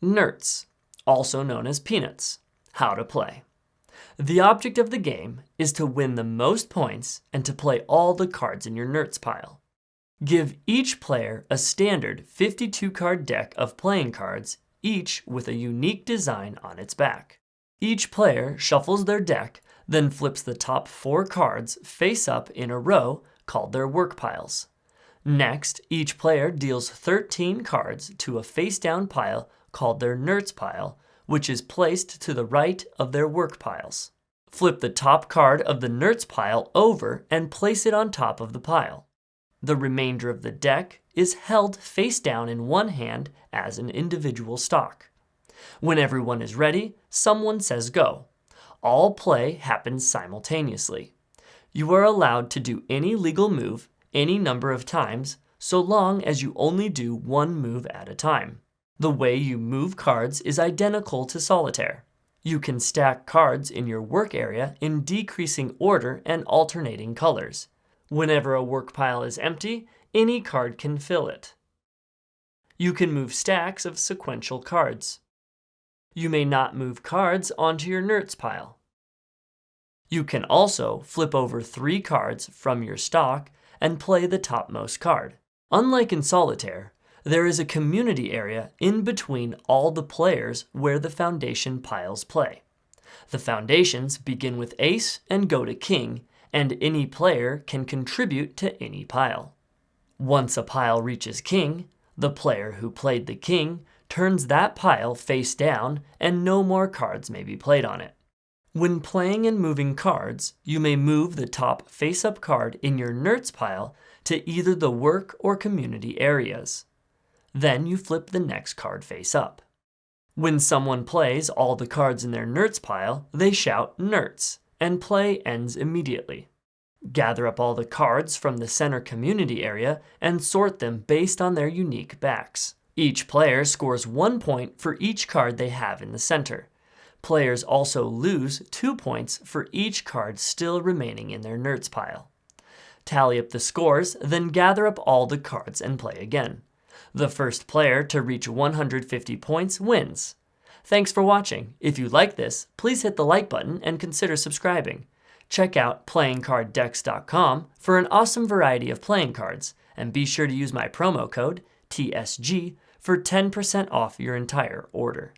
Nertz, also known as peanuts. How to play. The object of the game is to win the most points and to play all the cards in your Nertz pile. Give each player a standard 52-card deck of playing cards, each with a unique design on its back. Each player shuffles their deck, then flips the top 4 cards face up in a row called their work piles. Next, each player deals 13 cards to a face-down pile called their Nertz pile, which is placed to the right of their work piles. Flip the top card of the Nertz pile over and place it on top of the pile. The remainder of the deck is held face down in one hand as an individual stock. When everyone is ready, someone says go. All play happens simultaneously. You are allowed to do any legal move any number of times, so long as you only do one move at a time. The way you move cards is identical to solitaire. You can stack cards in your work area in decreasing order and alternating colors. Whenever a work pile is empty, any card can fill it. You can move stacks of sequential cards. You may not move cards onto your Nertz pile. You can also flip over 3 cards from your stock and play the topmost card. Unlike in solitaire, there is a community area in between all the players where the foundation piles play. The foundations begin with ace and go to king, and any player can contribute to any pile. Once a pile reaches king, the player who played the king turns that pile face down and no more cards may be played on it. When playing and moving cards, you may move the top face-up card in your Nertz pile to either the work or community areas. Then you flip the next card face up. When someone plays all the cards in their Nertz pile, they shout Nertz, and play ends immediately. Gather up all the cards from the center community area and sort them based on their unique backs. Each player scores 1 point for each card they have in the center. Players also lose 2 points for each card still remaining in their Nertz pile. Tally up the scores, then gather up all the cards and play again. The first player to reach 150 points wins. Thanks for watching. If you like this, please hit the like button and consider subscribing. Check out playingcarddecks.com for an awesome variety of playing cards, and be sure to use my promo code TSG for 10% off your entire order.